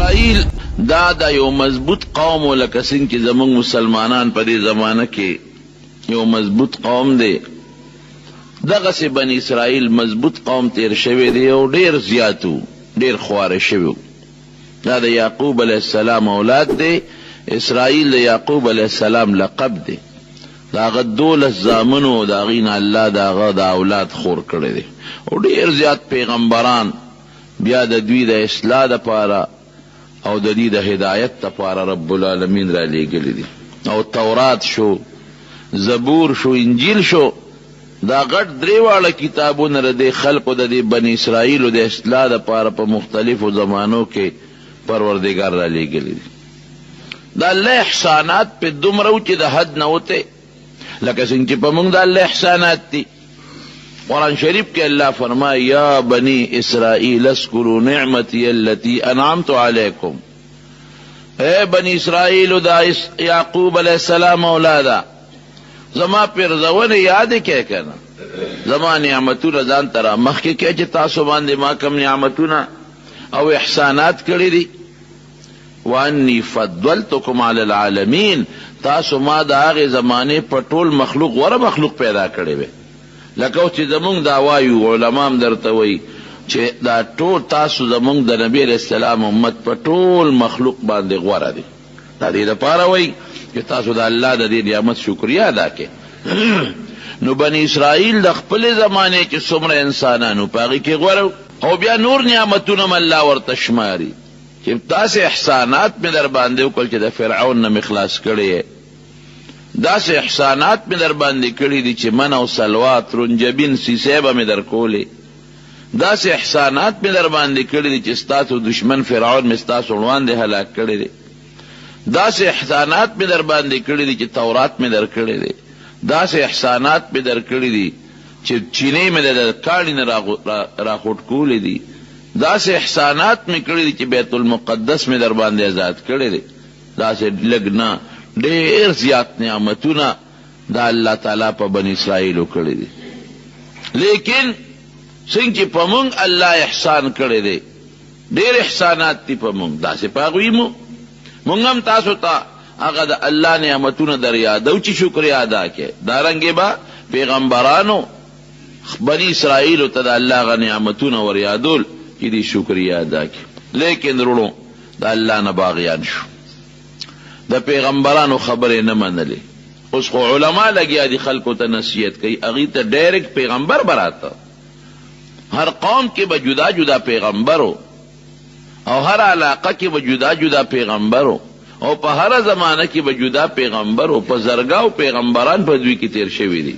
اسرائیل دا یو مضبوط قوم و لکه څنګه چې زمونږ مسلمانان په دې زمانه کې یو مضبوط قوم دی، دغسې بني اسرائیل مضبوط قوم تیر شوی دی او ډیر زیاتو، ډیر خواره شوی. دا د یعقوب علیه السلام اولاد دی. اسرائیل د یعقوب علیه السلام لقب دی. دا هغه 12 زامنو د هغې نه الله د هغه د اولاد خور کړی دی او ډیر زیات پیغمبران بیا د دوی د اصلاح دپاره او د دوی د هدایت دپاره رب العالمین را لیږلی دي. او تورات شو، زبور شو، انجیل شو، دا غټ درې واړه کتابونه د دې خلقو د دې بني اسرائیلو د اصلاح دپاره په مختلفو زمانو کې پروردګار را لیږلی دي. دا الله احسانات په دومره و چې د حد نه وته، لکه څنګه چې په موږ د الله احسانات دي. قرآن شریف کې الله فرمایي یا بنی اسرائیل اذکروا نعمتی التي انعمت علیکم. اے بنی اسرائیل دا یعقوب علیہ السلام اولادا، زما پیرزونه یاد کې کنه، زما نعمتونه ځان تر مخکې کې چې تاسو باندې ما کوم نعمتونه او احسانات کړی دي. وانی فضلتکم علی العالمین، تاسو ما د هغې زمانې په ټول مخلوق غوره مخلوق پیدا کړی وی. لکه اوس چې زمونږ دا وایو، علما هم درته وایي چې دا ټول تاسو زمونږ د نبي علیه السلام امت په ټول مخلوق باندې غوره دي. دا دې دپاره وایي چې تاسو د الله د دې نعمت شکریه ادا کړئ. نو بني اسرائیل د خپلې زمانې چې څومره انسانانو په هغې کې غوره، او بیا نور نعمتونه هم الله ورته شماري چې داسې احسانات مې در باندې وکړل چې د فرعون نه مې خلاص کړی، داسې احسانات مې در باندې کړي دي چې من او سلوات رنجبین سیسې به مې در کولې، داسې احسانات مې در باندې کړي دي چې ستاسو دشمن فرعون مې ستاسو وړاندې هلاک کړی دی، داسې احسانات مې در باندې کړي دي چې تورات مې در کړی دی، داسې احسانات مې در کړي دي چې چینې مې د کاڼي نه راخوټ کولې دي، داسې احسانات مې کړي دي چې بیت المقدس مې در باندې آزاد کړی دی. داسې لږ نه، ډیر زیات نعمتونه دا الله تعالی په بني اسرائیلو کړی دي. لیکن څنګه چې په مونږ الله احسان کړی دی، ډیر احسانات دي په مونږ، داسې په هغوی مونږ هم تاسو ته هغه د الله نعمتونه در یادو چې شکریه ادا کړئ. دارنګې به پیغمبرانو بني اسرائیلو ته د الله هغه نعمتونه ور یادول چې دې شکریه ادا کړي. لیکن وروڼو د الله نه باغیان شو، د پیغمبرانو خبرې نه منلې. اوس خو علما لګیا دي خلکو ته نصیحت کوي، هغې ته ډایرکټ پیغمبر براته. هر قوم کې به جدا جدا پیغمبرو او هر علاقه کې به جدا جدا پیغمبرو او په هر زمانه کې به جدا پیغمبرو، په زرګاو پیغمبران په دوی کې تیر شوي دي.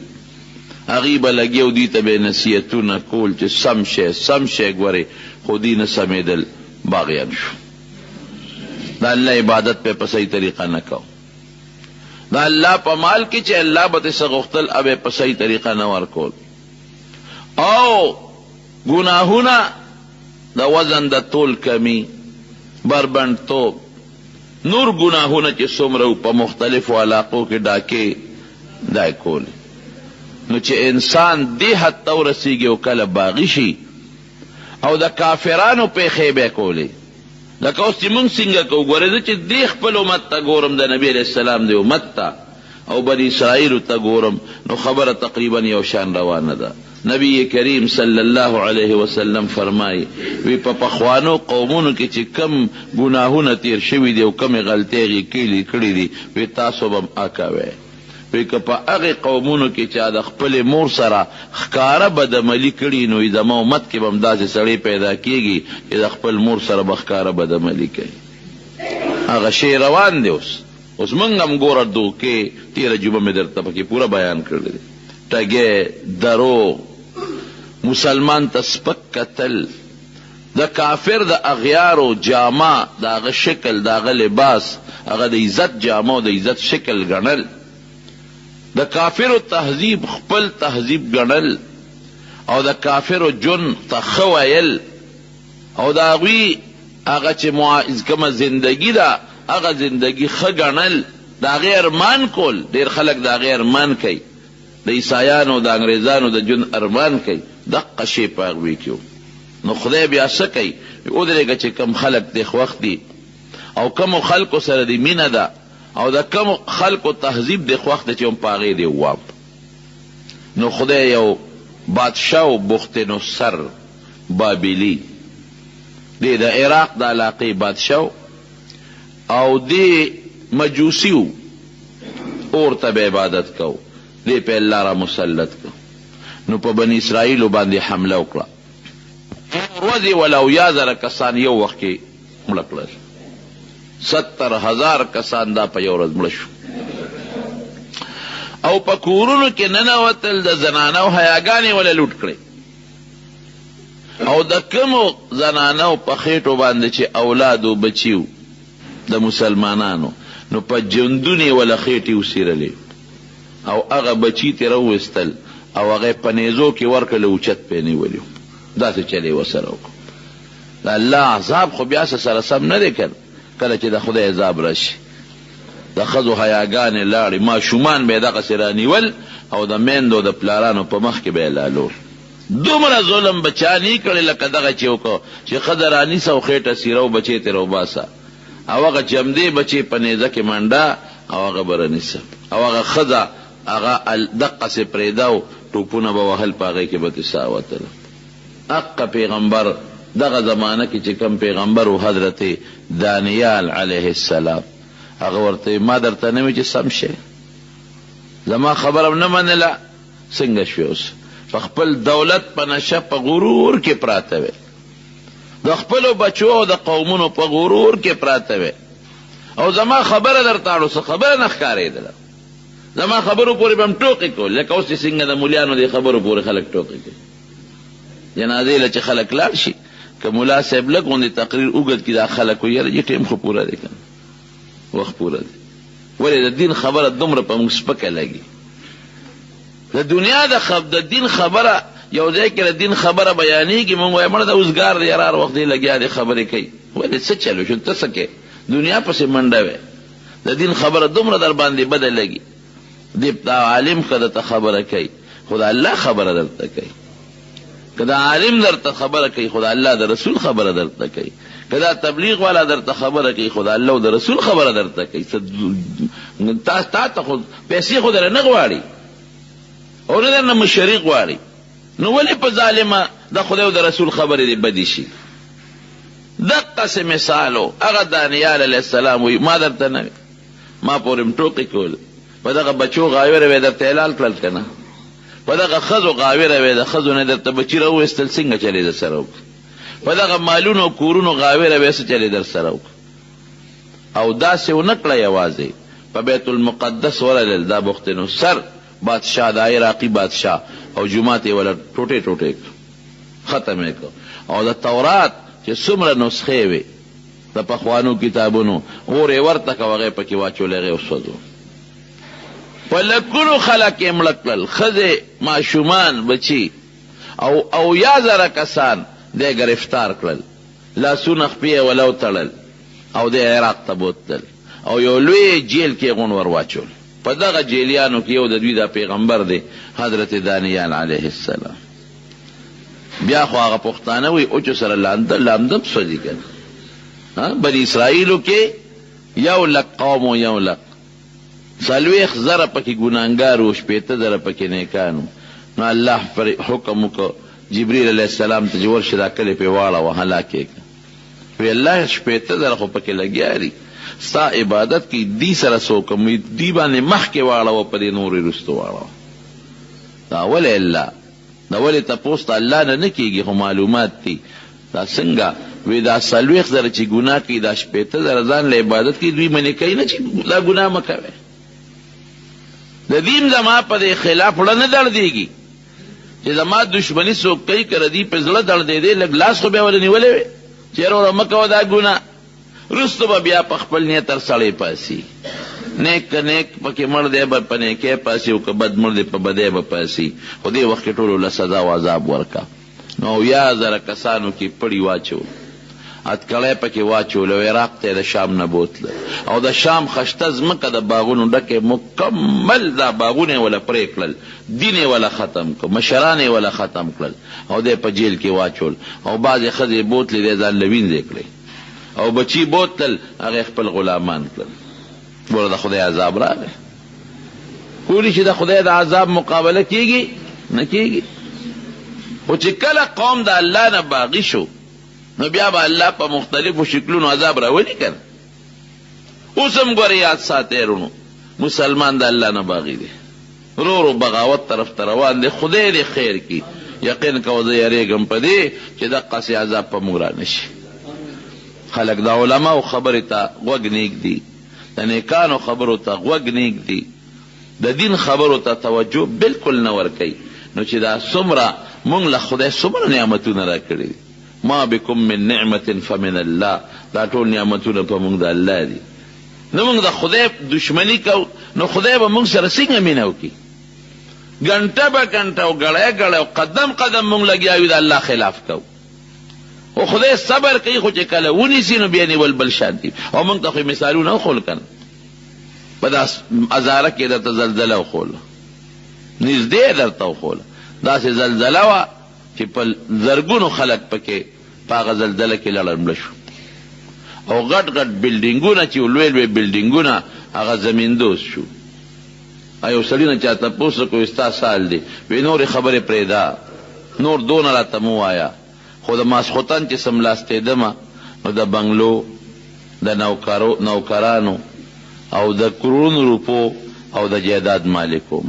هغې به لګیا دوی ته به نصیحتونه کول چې سم شی سم شی ګورې، خو دوی نه سمېدل، باغیان شو. دا الله عبادت په صحیح طریقه نه کو. دا الله په مال کې چې الله به څه غوښتل هغه په صحیح طریقه نه ورکول. او ګناهونه د وزن د تول کمی، بربنډتوب، نور ګناهونه چې څومره په مختلفو علاقو کې ډاکې دای کول. نو چې انسان دې حد ته ورسیږي او کله باغی شي او د کافرانو پیښې به کولې، لکه اوس چې مونږ څنګه کوو. ګورې زه چې دې خپل امت ته ګورم، د نبي علیه السلام د امت ته او بني اسرائیلو ته ګورم، نو خبره تقریبا یو شان روانه ده. نبی کریم صلی الله علیه وسلم فرمایي وی په پخوانو قومونو کې چې کم ګناهونه تیر شوي دي او کمې غلطۍ کړي دي، وی تاسو به هم اکوئ. وی که په هغې قومونو کې چې د خپلې مور سره ښکاره بدعملي کړي، نو زما امت کې به هم داسې سړی پیدا کېږي چې د خپل مور سره به ښکاره بدعملي کوي. هغه شی روان دی. اوس موږ هم ګوره دوکې، تېره جمعه مې درته پکې پوره بیان کړی دی، ټګۍ، دروغ، مسلمان ته سپک کتل، د کافر د اغیارو جامه، د هغه شکل، د هغه لباس، هغه د عزت جامه او د عزت شکل ګڼل، د کافرو تهذیب خپل تهذیب ګڼل، او د کافرو جون ته ښه ویل، او د هغوی هغه چې کومه زندگی ده هغه زندگی ښه ګڼل، د هغې ارمان کول. ډېر خلک د هغې ارمان کوي، د عیسایانو د انګریزانو د جون ارمان کوي، دقه شی په هغوی کې. نو خدای بیا څه کوي؟ ودرېږه چې کم خلک د وخت دي او کم خلکو سره دی مینه ده او د کم خلکو تهذیب دی خوښ دی چې هم په هغې دی وواب. نو خدای یو بادشاه و بخت نصر بابلی دی د عراق د علاقې بادشاه او دی مجوسی و اور ته به عبادت کو دی په الله را مسلط کو. نو په بني اسرائیلو باندې حمله وکړه. ورځې ولا اویا زره کسان یو وخت کې مړه کړل. 70,000 کسان دا په یو ورځ مړه شو. او په کورونو کې ننوتل د زنانو حیاګانې ولا لوټ کړې. او د کومو زنانو په خېټو باندې چې اولاد و بچیو د مسلمانانو نو په جندونې ولا خېټې وسیرلې او هغه بچی ترې راوویستل او هغه په نیزو کې ورکړل اوچت پې نیولي. داسې چلې ورسره وکړو. د الله عذاب خو بیا سره سم نه دی کله چې د خدای عذاب راشي. د ښځو حیاګانې لاړې ماشومان به یې دغسې رانیول او د میندو د پلارانو په مخ کې به یې لالور. دومره ظلم بچا نه کړی لکه دغه چې وکړو چې ښځه رانیسه او خېټه سیره او بچی ترې وباسه او هغه جمدې بچی په نیزه کې منډه او هغه به رانیسه او هغه ښځه هغه دقسې پرېږده او ټوپونه به وهل په هغې کې به تې ساه وتله. حق پیغمبر دغه زمانه کې چې کم پیغمبر و حضرت دانیال علیه السلام هغه ورته ما درته نه وی چې سم شي زما خبره نه منله څنګه شوی اوس په خپل دولت په نشه په غرور کې پراته وی د خپلو بچو او د قومونو په غرور کې پراته وی او زما خبره درته اړو څه خبره نه ښکارېدله زما خبرو پورې به هم ټوقې کول لکه اوس چې څنګه د مولیانو دې خبرو پورې خلک ټوقې کوي. جنازې له چې خلک لاړ شي که ملا صاحب لږ غوندې تقریر اوږد کړي دا خلک وایي یاره ټیم خو پوره دی که وخت پوره دی. ولې د دین خبره دومره په موږ سپکه لګي. د دنیا د دین خبره یو ځای کې د دین خبره بیانېږي موږ وایو مړه د اوزګار دی یاره هر وخت دی لګیا دی خبرې کوي. ولې څه چلو شو ته څه کوې دنیا پسې منډه وې د دین خبره دومره در باندې بده لګي. دا عالم که درته خبره کوي خو د الله خبره درته کوي. که دا عالم درته خبره کوي خو د الله د رسول خبره درته کوي. که دا تبلیغ والا درته خبره کوي خو د الله او د رسول خبره درته کوي. تا ته خو پیسې خو در نه غواړي او نه در نه مشري غواړي. نو ولې په ظالمه د خدای او د رسول خبرې دې بدې شي. دقسې مثال و هغه دانیال علیه السلام وایي ما درته نه ما پورې م ټوقې کول په دغه بچو غاویره وې درته اعلان کړل که نه په دغه ښځو غاویره وې د ښځو نه درته بچي راوویستل څنګه چلې در سره وکړه په دغه مالونو کورونو غاویره وې څه چلې در سره وکړه او داسې ونه کړه یوازې په بیت المقدس ورلل دا بخت نصر بادشاه د عراقي بادشاه او جومات یې وله ټوټې ټوټې ختم یې کړ او د تورات چې څومره نسخې وې د پخوانو کتابونو اور یې ورته که هغې پکې واچول هغې وسوځو. په لکونو خلک یې مړه کړل ښځې ماشومان بچي او اویا زره کسان دی گرفتار کړل لاسونه خپې یې ولو تړل او دی عراق ته بوتل او یو لوی جیل کې غون ور واچول. په دغه جیلیانو کې یو د دوی دا پیغمبر دی حضرت دانیال علیه السلام. بیا خو هغه پښتانه وایي اوچو سره لامده سوځي که بني اسرائیلو کې 100,000 قوم و 100,000 څلوېښت زره پکې ګناهګار و 80 زره پکې نیکان. نو الله پر حکم وکړ جبریل علیه السلام ته چې ورشه دا کلې پې واړوه هلاک یې کړه. وی الله 80 زره خو پکې لګیا دي ستا عبادت کی دی سره سوکم دی باندې مخکې واړوه په دې نورې رستو واړوه. دا ولې الله دا ولې تپوس ته الله نه کېږي خو معلومات دي دا څنګه وی دا 40 زره چې ګناه کوي دا 80 زره ځان له عبادت کې دوی منې کوي نه چې دا ګناه مه کوئ. د دین زما په دې خلاف وړه نه دړدېږي چې زما دشمني څوک کوي که ردي په زړه دړدېدی لږ لاس خو بیا ولې نیولی وی چې وروره مه کوه دا ګناه وروسته به بیا په خپل نیت تر سړی پاسي نیک که نیک پکې مړ دی به په نیکۍ پاسي او که بد مړ دی په بدۍ به پاسي خو دې وخت کې ټولو له سزا او عذاب ورکه. نو 100,000 کسانو کې پړی واچول اتکړی پکې واچول او عراق ته د شام نه بوتله او د شام خشته ځمکه د باغونو ډکې مکمل دا باغونه یې وله پرې کړل دین یې وله ختم کړ مشران یې وله ختم کړل او دی په جیل کې واچول او بعضې ښځې بوتلې دی ځان له وینځې کړې او بچی بوتل هغه خپل غلامان کړل. ګوره د خدای عذاب راغی. کولی چې د خدای د عذاب مقابله کیږي نه کیږي. خو چې کله قوم د الله نه باغی شو نو بیا به الله په مختلفو شکلونو عذاب راولي کنه. اوس هم ګوره یاد ساتئ رونو، مسلمان د الله نه باغی دی، رو رو بغاوت طرف ته روان دی. خدای دې خیر کی. یقین کو زه یریږم په دې چې دقسې عذاب په موږ رانشي. خلک د علماو خبرې ته غوږ نیږدي، د نیکانو خبرو ته غوږ نیږدي، د دین خبرو ته توجه بالکل نه ورکوي. نو چې دا څومره مونږ له خدای څومره نعمتونه را کړي دي. ما بكم من نعمة فمن الله، دا ټول نعمتونه په مونږ د الله دي. نو مونږ د خدای دشمنی کو نو خدای به مونږ سره څنګه مینه وکړي؟ ګنټه به ګنټه او ګړی ګړی او قدم قدم مونږ لګیا یو د الله خلاف کو. او خدای صبر کوي، خو چې کله ونیسي نو بیا نیول بل شان دي. او مونږ ته خو مثالونه وښول کنه. په دا ازاره کې درته زلزله وښوله، نږدې درته وښوله. داسې زلزله وه چې په زرګونو خلک پکې په هغه زلزله کې لړمړه شو. او غټ غټ بلډینګونه چې لوی لوی بلډینګونه هغه زمیندوز شو. یو سړي نه چا تپوس وکړو ستا سال دی؟ وی نورې خبرې پرېږده، نور دونه راته مه وایه. خو د ماسخوتن چې سملاستېدمه نو د بنګلو د نوکرانو او د کرونو روپو او د جایداد مالکو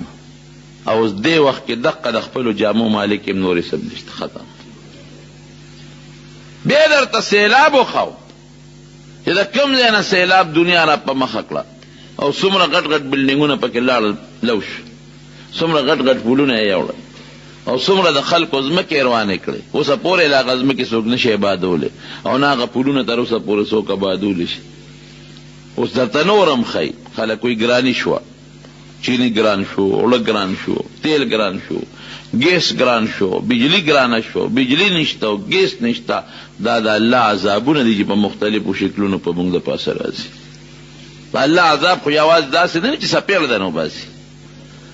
او اوس دې وخت کې دقه د خپلو جامو مالک یم نورې سم نشته، ختم. بیا درته سیلاب وښو چې د کوم ځای نه سیلاب دنیا را په مخه کړه او څومره غټ غټ بلډینګونه پکې لاړل لوش، څومره غټ غټ پلونه یې یوړل او څومره د خلکو ځمکې روانې کړې. اوسه پورې لا هغه ځمکې څوک نشي آبادولی او نه هغه پلونه تر اوسه پورې څوک آبادولی شي. اوس درته نور هم ښایي. خلک وایي ګراني شوه، چینی ګران شو، اوړه ګران شو، تیل ګران شو، ګیس ګران شو، بجلی ګرانه شو، بجلی نشته او ګیس نشته. دا د الله عذابونه دي چې په مختلفو شکلونو په موږ د پاسه راځي. په الله عذاب خو یوازې داسې نه چې څپېړه ده نو باسي،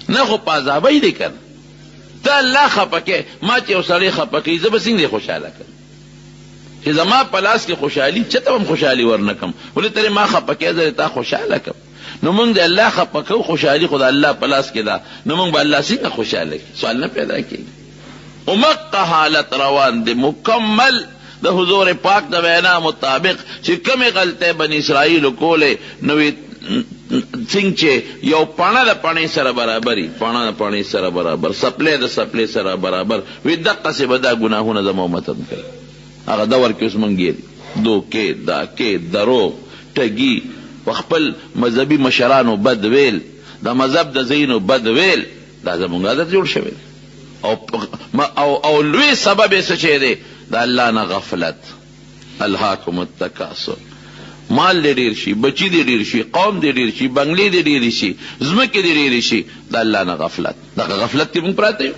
نه خو په عذابی دی که نه. ته الله خفه کې، ما چې یو سړی خفه کوي زه به څنګه خوشحاله کړم چې زما په لاس کې خوشحالي چېته هم خوشحالي ورنه کړم. ولې ترې ما خفه کې زه تا خوشحاله کړم. نو موږ د الله خفه کوو، خوشحالي خو د الله په لاس کې ده. نو موږ به الله څنګه خوشحاله کړي؟ سوال نه پیدا کېږي. ومقه حالت روان دی مکمل د حضور پاک د وینا مطابق چې کومې غلطۍ بني اسرائیلو کولې نو څنګه چې یو پاڼه د پاڼې سره برابري، پاڼه د پاڼې سره برابر، سپلی د سپلی سره برابر، وی دقسې به دا ګناهونه زما امت هم کوي. هغه دور کې اوس موږ ګیري دوکې، داکې، دروغ، ټګي، خپل مذهبي مشرانو بد ویل، د مذهب د ځایونو بد ویل، دا زموږ عادت جوړ شوی دی. او لوی سبب یې څه شی دی؟ د الله نه غفلت. الهاکم التکاثر، مال دې ډېر شي، بچي دې ډېر شي، قوم دې ډېر شي، بنګلې دې ډېرې شي، ځمکې دې ډېرې شي، د الله نه غفلت. دغه غفلت کې موږ پراته یو.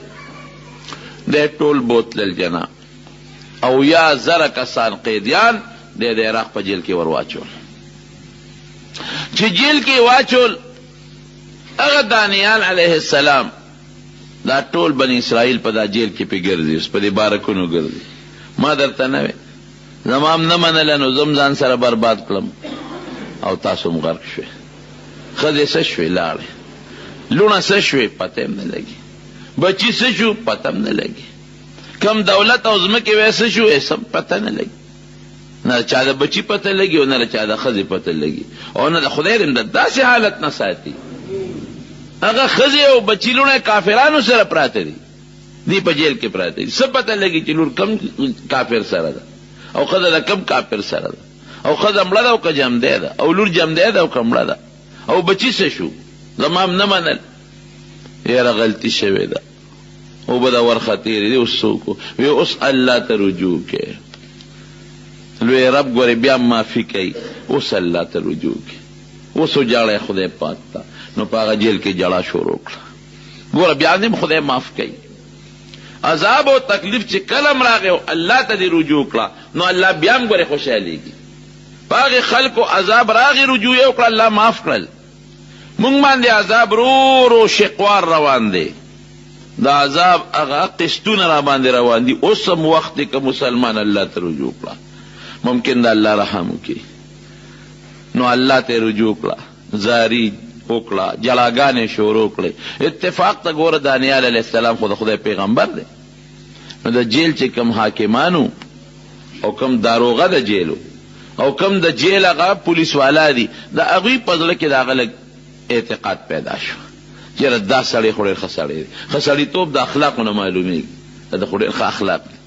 دی ټول بوتلل جنا او یا زره کسان قیدیان دی د عراق په جیل کې ور واچول. چې جیل کې واچول هغه دانیال علیه السلام دا ټول بني اسرائیل په دا جیل کې پې ګرځي، اوس په دې بارکونو ګرځي. ما درته نه وی زمام نه منله نو زم ځان سره برباد کړم او تاسو هم غرق شوې. ښځې څه شوې لاړې، لوڼه څه شوې پته هم نه لګي، بچي څه شو پته هم نه لګي، کم دولت او ځمکې وی څه شو سم پته نه لګي. نه چا د بچي پته لګي او نه چا د ښځې پته لګي او نه د خدای دې د داسې حالت نه ساتي. هغه ښځې او بچي لوڼه کافرانو سره پراته دي، دی په جیل کې پراته دي. څه پته لګي چې لور کم کافر سره ده او ښځه د کم کافر سره ده، او ښځه مړه ده او که جمدی ده، او لور جمدی ده او که مړه ده، او بچي څه شو زما هم نه منل. یاره غلطي شوې ده او به دا ورخه تېرې دي. اوس څوک وی اوس الله ته رجوع کې، لوی رب ګورې بیا معافي کوي. اوس الله ته رجوع کې، اوس وجاړی خدای پاک ته. نو په هغه جیل کې جړه شروع کړه. ګوره بیا هم خدای معاف کوي. عذاب او تکلیف چې کلم راغی او الله ته دې رجوع کړه نو الله بیا هم ګورې خوشحالېږي. په هغې خلکو عذاب راغی، رجوع یې وکړه، الله معاف کړل. مونږ باندې عذاب رو رو شقوار روان دی، دا عذاب هغه قسطونه را باندې روان دي. اوس هم وخت دی که مسلمان الله ته رجوع کړه. ممکن دا الله رحم وکړي. نو الله ته رجوع کړه، زاری وکړه، جلاګانې شروع کړې. اتفاق ته ګوره دانیال علیه السلام خو د خدای پیغمبر دی. نو د جیل چې کم حاکمانو او کم داروغه د جیلو او کم د جیل هغه پولیس والا دي، د هغوی په زړه کې د هغه لږ اعتقاد پیدا شو چې دا سړی خو ډېر ښه سړی دی. ښه سړیتوب د اخلاقو نه معلومېږي، دا خو ډېر ښه اخلاق دی.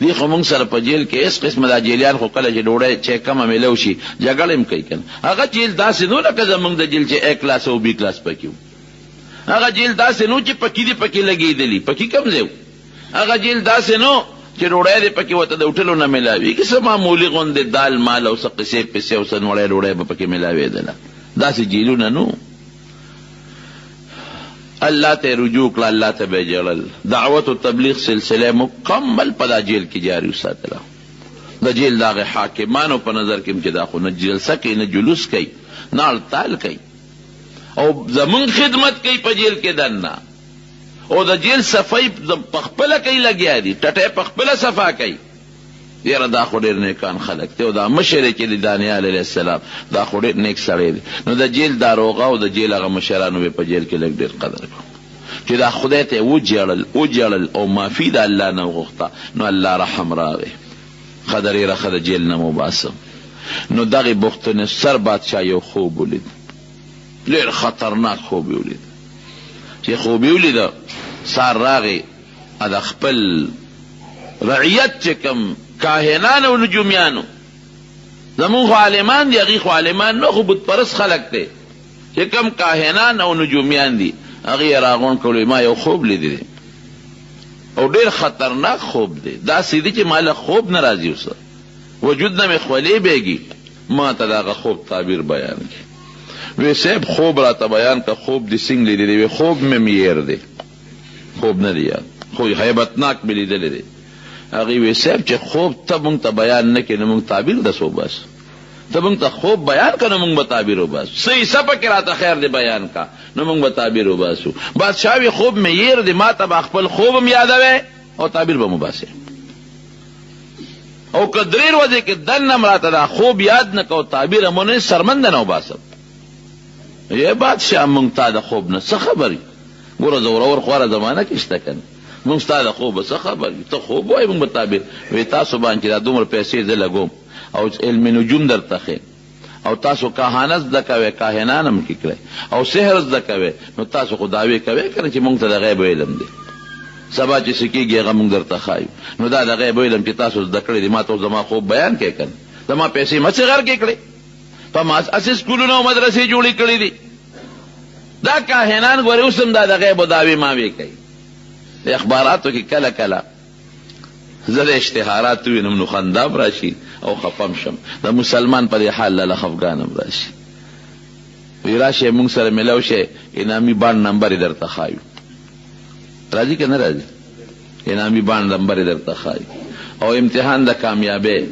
دی خو موږ سره په جیل کې هېڅ قسمه دا جیلیان خو کله چې ډوډۍ چې کمه میلو شي جګړه هم کوي که نه. هغه جیل داسې نو لکه زموږ د جیل چې A کلاس او B کلاس پکې و. هغه جیل داسې نو چې پکې دې پکې لګېدلي، پکې کم ځای و. هغه جیل داسې نو چې ډوډۍ دې پکې ورته د هوټلو نه میلاوېږي، څه معمولي غوندې دال مال او څه قصې پسې او څه نوړی ډوډۍ به پکې میلاوېدله. داسې جیلونه نو. الله ته رجوع کړه، الله ته به جړل. دعوت و تبلیغ سلسله مکمل په دا جیل کې جاری وساتله. د جیل د هغې حاکمانو په نظر کې چې دا خو نه جلسه کوي، نه جلوس کوي، نه هړتال کوي، او زمونږ خدمت کوي په جیل کې دننه، او د جیل صفائی په خپله کوي، لګیا دي ټټۍ په خپله صفا کوي. یاره دا خو ډېر نیکان خلک دی، او دا مشر چې د دانیال علیه السلام دا خو ډېر نیک سړی دی. نو د جیل داروغه او د جیل هغه مشرانو به په جیل کې لږ ډېر قدر کړو چې دا خدای ته وجړل او معافي د الله نه وغوښته. نو الله رحم راغی، ښه درېره ښه د جیل نه مباسم. نو دغې بختنصر بادشاه یو خوب ولید، ډېر خطرناک خوب یې ولید. چې خوب یې ولیده، سار راغی د خپل رعیت چې کم کاهنان او نجومیانو، زمون خو عالمان دي، هغې خو عالمان نه، خو بت پرست خلک دی، چې کم کاهنان او نجومیان دي هغې یې راغونډ کړلو. ما یو خوب لیدی دی او ډېر خطرناک خوب دی، داسې دی چې ما له خوب نه راځي، اوسه وجود نه مې خولې بیږي. ما ته د هغه خوب تعبیر بیان کړي. وی صاحب خوب راته بیان که خوب دې څنګه لیدلی دی؟ وی خوب مې میر دی، خوب نه دی یاد، خو هیبتناک مې لیدلی دی. هغې وی صاحب چې خوب ته مونږ ته بیان نه کړې نو مونږ تعبیر دسو بس، ته مونږ ته خوب بیان که نو مونږ به تعبیر وباسو، څه حصه پکې راته خیر دی بیان کا نو مونږ به تعبیر وباسو. بادشاه وی خوب مې ییر دی، ما ته به خپل خوب هم یادوی او تعبیر به مو باسې، او که درې ورځې کې دننه م راته دا خوب یاد نه کو تعبیر هم ونه سرمنده نه وباسم. ای بادشاه مونږ تا د خوب نه څه خبر یي؟ ګوره زورور خواره زمانه کې شته که نه، مونږ ستا د خوبه څه خبر یي؟ ته خوب وایي مونږ به تعبیر. وی تاسو باندې چې دا دومره پیسې زه لګوم او علم نجوم درته ښیم، او تاسو کاهانه زده کوئ، کاهنان هم کې کړئ، او سحر زده کوئ، نو تاسو خو دعوې کوئ که نه چې مونږ ته د غیب علم دی، سبا چې څه کېږي هغه مونږ درته ښایو. نو دا د غیب علم چې تاسو زده کړی دی، ما ته زما خوب بیان کړئ که نه؟ زما پیسې مه څه غر کې کړئ، په اسې سکولونه او مدرسې جوړې کړي دي. دا کاهنان ګورې اوس هم دا د غیب و دعوې ماوې کوي. د اخباراتو کې کله کله زه د اشتهارات وینم نو خندام راشي او خفم شم، د مسلمان په دې حال لاله خفګان هم راشي. وی راشئ مونږ سره میلاو شئ، انعامي بانډ نمبر یې درته ښایو. راځي که نه راځي؟ انعامي بانډ نمبر یې درته ښایو، او امتحان د کامیابۍ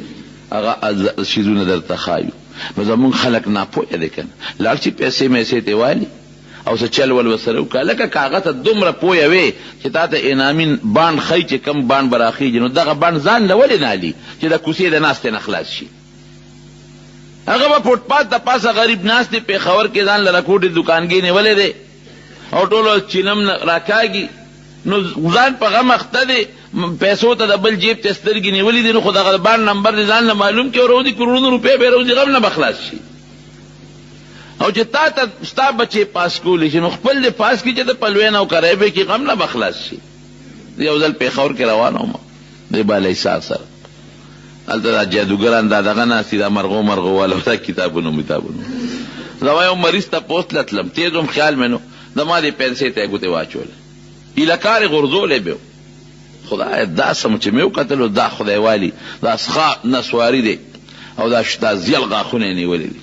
هغه شیزونه درته ښایو. نو زمونږ خلک ناپوهه دی که نه، لاړ شي پیسې میسې ته والي او څه چل ول ورسره وکړه. لکه که هغه ته دومره پوهه وې چې تا ته انعامي بانډ ښایي چې کم بانډ به راخېږي، نو دغه بانډ ځان له ولې نه هلي چې د کوڅې د ناستې نه خلاص شي؟ هغه به فوټپات د پاسه غریب ناست دی، پېښور کې ځان له رکوټې دوکانګۍ نیولی دی او ټولو چینم راکاږي، نو ځان په غم اخته دی، پیسو ته د بل جیب ته سترګې نیولې دي، نو خو دغه بانډ نمبر دې ځان له معلوم کړي او روزي کروڑونو روپۍ به روزي غم نه به خلاص شي. او چې تا ته ستا بچې پاس کولی شي نو خپل دې پاس کړي چې د پلوین او کریبې کې غم نه به خلاص شي. یو ځل پېښور کې روان وم د بالا حصار سره، هلته دا جادوګران دا دغه ناست دي، دا مرغو مرغو والا دا کتابونو متابونو. زما یو مریض ته پوست له تلم، تېز وم خیال مې نو زما دې پیسې ته یې ګوتې واچولې، ایله کار یې غورځولی به و. خدای دا سم چې مې وکتلو دا خدای والي دا څښا نسواري دی او دا زیل غاښونه یې نیولي دي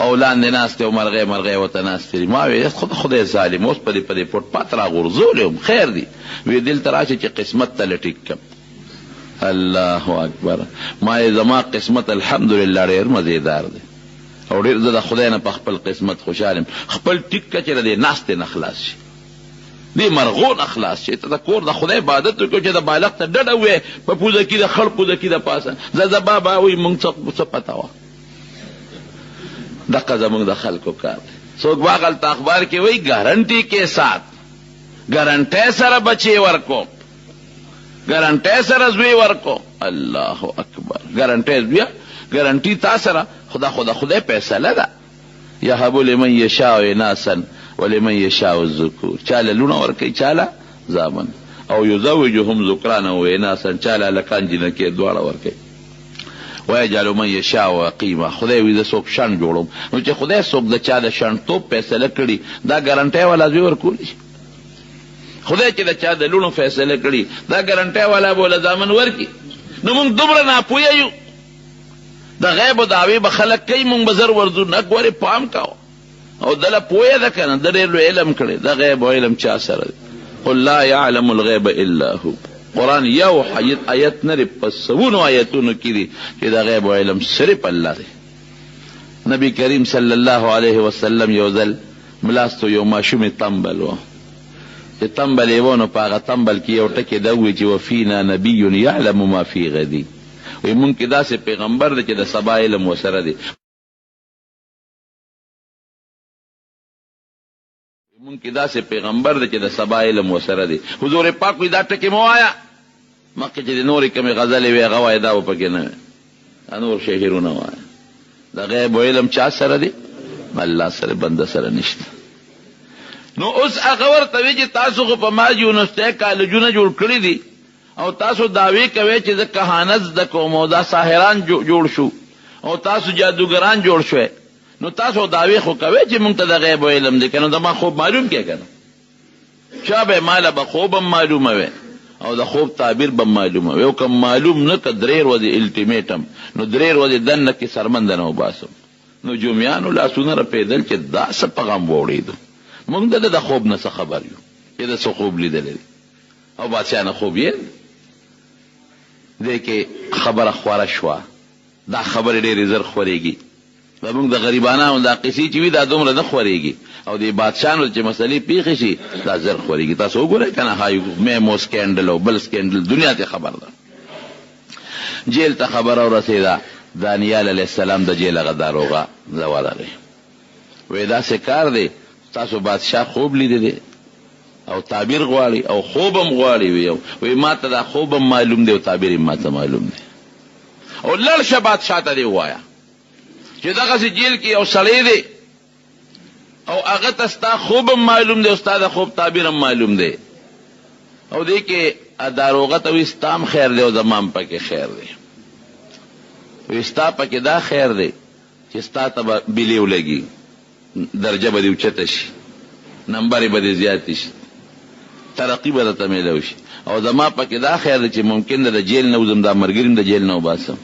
او لاندې ناست او مرغۍ مرغۍ ورته ناستې دي. ما ویل خدای ظالم اوس په دې فوټپات را غورځولی وم، خیر دی. وی دلته راشه چې قسمت ته لټیک کړم. الله اکبر. ما یې زما قسمت الحمدلله ډېر مزېدار دی او ډېر زه د خدای نه په خپل قسمت خوشحال یم. خپل ټیک که چې د دې ناستې نه خلاص شي دی مرغون اخلاص چې ته د کور د خدای عبادت وکړو چې د بالغ ته ډډه وې په پوزه کې د خړ پوزه کې د پاسه زه بابا وایي مونږ څه پته وه دقه زمونږ د خلکو کار دی څوک به هغلته اخبار کې وایي ګارنټي کې سات ګارنټۍ سره بچې ورکو ګارنټۍ سره زوی ورکو الله اکبر ګارنټۍ زویه ګارنټي تا سره خدای فیصله ده یهب لمن یشاء اناسا ولمن یشاء الذکور چاله لونه ورکوي چاله زامن او یزوجهم ذکرانا و اناسا چاله هلکان جنکې دواړه ورکوي ویجعل من یشاء عقیما خدای وي زه څوک شڼ جوړوم نو چې خدای څوک د چا د شڼتوب فیصله کړي دا ګارنټۍ والا زوی ورکولی شي خدای چې د چا د لونو فیصله کړي دا ګارنټۍ والا به له زامن ورکي نو موږ دومره ناپوهه یو د غیب و دعوی به خلک کوي موږ به زر ورځو نه ګورې پام کوه او دله پوهه ده که نه د ډېر لوی علم کړی د غیب او علم چا سره دی قل لا یعلم الغیب الا هو قرآن یو آیت نه دی په سوونو آیتونو کې دی چې د غیب او علم صرف الله دی نبی کریم صلی الله علیه وسلم یو ځل ملاستو یو ماشومې تنبل و چې تنبل یې و نو په هغه تنبل کې یو ټکې ده ووایي چې وفینا نبی یعلم ما فی غدی وی مونږ کې داسې پیغمبر دی چې د سبا علم ورسره دی مونږ کې داسې پیغمبر دی چې د سبا علم ورسره دی حضور پاک وی دا ټکې مه وایه مخکې چې د نورې کومې غزلې وې هغه وایه دا به پکې نه وی نور شعرونه وایه د غیب و علم چا سره دی الله سره بنده سره نشته نو اوس هغه ورته وی چې تاسو خو په ما یونستی کالجونه جوړ کړي دي او تاسو دعوی کوي چې د کهانت زده کوم او دا ساحران جوړ شو او تاسو جادوګران جوړ شوئ نو تاسو دعوی خو کوي چې مونږ ته د غیب و علم دی که نو زما خوب معلوم کې که نه چا به ماله به خوب هم معلومه وی او د خوب تعبیر به معلومه وی او که معلوم نه که درې ورځې الټیمیټم نو درې ورځې دننه کې سرمنده نه وباسم نو جومیانو لاسونه رپېدل چې دا څه پیغام واورېدو مونږ د خوب نه څه خبر یو چې د څه خوب لیدلی دی او بادشاه نه خوب یې دی کې خبره خوره شوه دا خبرې ډېرې زر خورېږي زمونږ د غریبانانو دا قصې چې وي دا دومره نه خورېږي او د بادشاهانو چې مسلې پیښې شي دا زر خورېږي تاسو وګورئ که نه هاي میمو سکینډل او بل سکینډل دنیا ته خبر ده جیل ته خبره ورسېده دانیال علیه السلام د جیل هغه داروغه زه ورغی وی داسې کار دی تاسو بادشاه خوب لیدی دی او تعبیر غواړي او خوب هم غواړي وی ما ته دا خوب هم معلوم دی او تعبیر هم ما ته معلوم دی او لړ شه بادشاه ته دی ووایه چې دغسې جیل کې یو سړی دی او هغه ته ستا خوب هم معلوم دی او ستا د خوب تعبیر هم معلوم دی او دی کې داروغه ته وی ستا هم خیر دی او زما هم پکې خیر دی وی ستا پکې دا خیر دی چې ستا ته به بیلې ولګي درجه به دې اوچته شي نمبرې به دې زیاتې شي ترقی به درته میلاو شي او زما پکې دا خیر دی چې ممکن ده د جیل نه وځم دا ملګري د جیل نه وباسم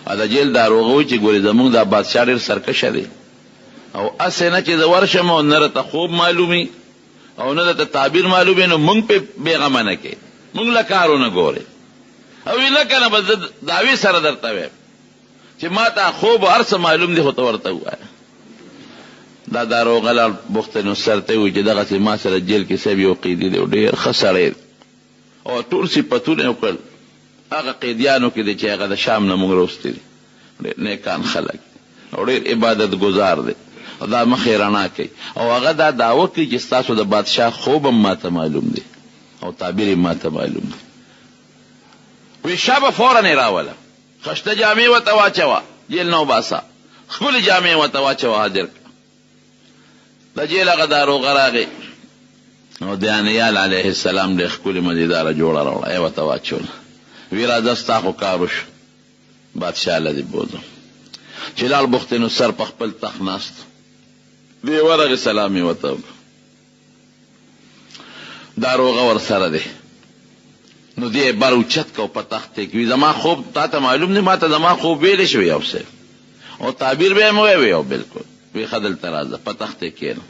او د جیل داروغه وایي چې ګورې زمونږ دا بادشاه ډېر سرکشه دی او هسې نه چې زه ورشم او نه راته خوب معلومي او نه درته تعبیر معلومي نو مونږ پې بېغمه نه کوې مونږ له کارونه ګورې او وی نه که نه به زه دعوې سره درته وایم چې ما ته خوب هر څه معلوم دی خو ته ورته ووایه دا داروغه لاړ بخت نصر ته وایي چې دغسې ما سره جیل کې صاحب یو قیدي دی او ډېر ښه سړی دی او ټول صفتونه یې وکړل هغه قیدیانو کې دی چې هغه د شام نه موږ راوستي دي ډېر نیکان خلک او ډېر عبادت گزار دی او دا مخې رڼا کوي او هغه دا دعوه کوي چې ستاسو د بادشاه خوب هم ما ته معلوم دی او تعبیر هم ما ته معلوم دی وی شبه فورا یې راوله خشته جامې ورته واچوه جیل نه وباسه ښکلې جامې ورته واچوه حاضر د جیل هغه داروغه راغی او دانیال علیه السلام ډېر ښکلې مزیداره جوړه راوړه یې ورته واچوله وی راځه ستا خو کار وشو بادشاه له دې بوځم چې لاړ بخت نصر په خپل تخت ناست دی ورغې سلام یې ورته وکړ داروغه ورسره دی نو دی بر اوچت کو په تخت کې وی زما خوب تا ته معلوم دی ما ته زما خوب ویلی شوی یو څه او تعبیر به یې مو وی او بالکل وی ښه دلته راځه په تخت کې کښېنه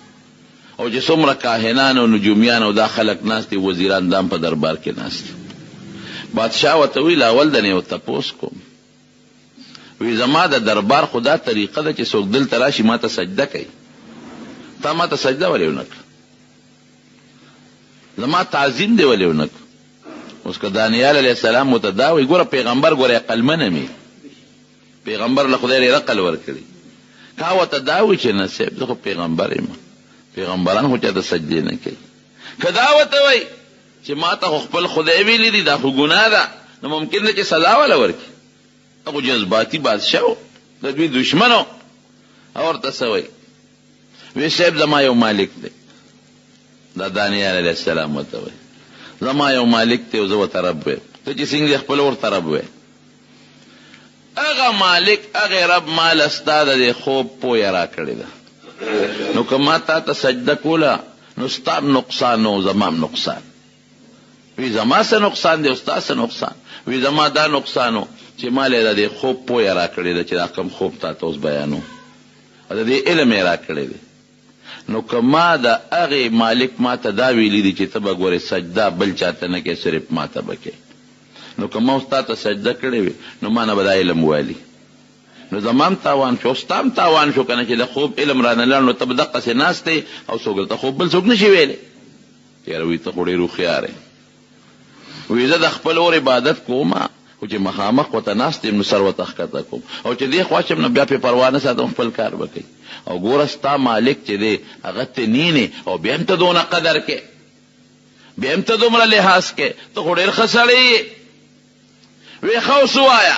او چې څومره کاهنان او نجومیان او دا خلک ناست دي وزیران دا هم په دربار کې ناست بادشاه ورته ویل اول د نه یو تپوس کوم وی زما د دربار خو دا طریقه ده چې څوک دلته راشي ما ته سجده کوي تا ما ته سجده ولې ونه کړه زما تعظیم دی ولې ونه کړو؟ اوس که دانیال علیه السلام ورته دا وایي، ګوره پیغمبر ګوره عقلمنه مې، پیغمبر له خدای ډېر عقل ورکړي، که ورته دا وایي چې نه صاحب زه خو پیغمبر یم، پیغمبران خو چاته سجدې نه کوي، که دا ورته وایي چې ما ته خو خپل خدای ویلي دي دا خو ګناه ده، نو ممکن ده چې سزا وله ورکړي. هغه جذباتي بادشاه و، د دوی دشمن و، او ورته څه وایي؟ وی صاحب زما یو مالک دی، دا دانیال علیه السلام ورته وایي زما یو مالک دی او زه ورته رب ویم، ته چې څنګه خپل ورته رب وی. هغه مالک هغې رب ماله ستا د دې خوب پویه را کړې ده، نو که ما تا ته سجده کوله نو ستا نقصان و زمام نقصان. وی زما څه نقصان دی او ستا څه نقصان؟ وی زما دا نقصان و چې ما له د دې خوب پویه را کړې ده چې دا کوم خوب تا ته اوس بیانو، د دې علم یې را کړی دی. نو که ما د هغې مالک ما ته دا ویلي دي چې ته به ګورې سجده بل چاته نه کوې، صرف ما ته به کوې، نو که ما اوس تا ته سجده کړې وي نو ما نه به دا علم والي، نو زما هم تاوان شو، ستا هم تاوان شو که نه، چې د خوب علم رانه لاړ نو ته به دقسې ناست دی او څوک درته خوب بل څوک نشي ویلی. یاره وی ته خو ډېر هوښیار یې. وی زه د خپل اور عبادت کوم، خو چې مخامخ ورته ناست یم نو سر ورته ښکته کوم، او چې دې خوا شم نو بیا پې پروا نه ساتم، خپل کار به کوي. او ګوره ستا مالک چې دی هغه ته نینې او بیا هم ته دونه قدر کې، بیا هم ته دومره لحاظ کې، ته خو ډېر ښه سړی یې. وی ښه اوس ووایه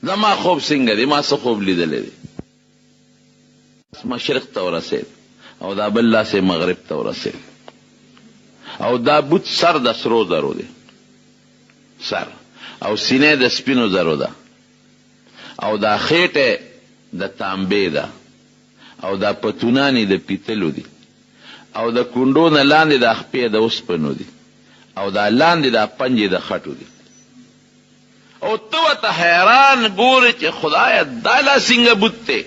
زما خوب څنګه دی، ما څه خوب لیدلی دی؟ مشرق ته ورسېد او دا بل لاس مغرب ته ورسېد، او دا بوت سر د سرو زرو دی، سر او سینې د سپینو زرو ده، او دا خېټه د تانبې ده، او دا پتونانې د پیتلو دي، او د کونډو نه لاندې د خپې د اوسپنو دي، او دا لاندې د پنجې د خټو دي. او ته ورته حیران ګورې چې خدایه دا لا څنګه بوت دی،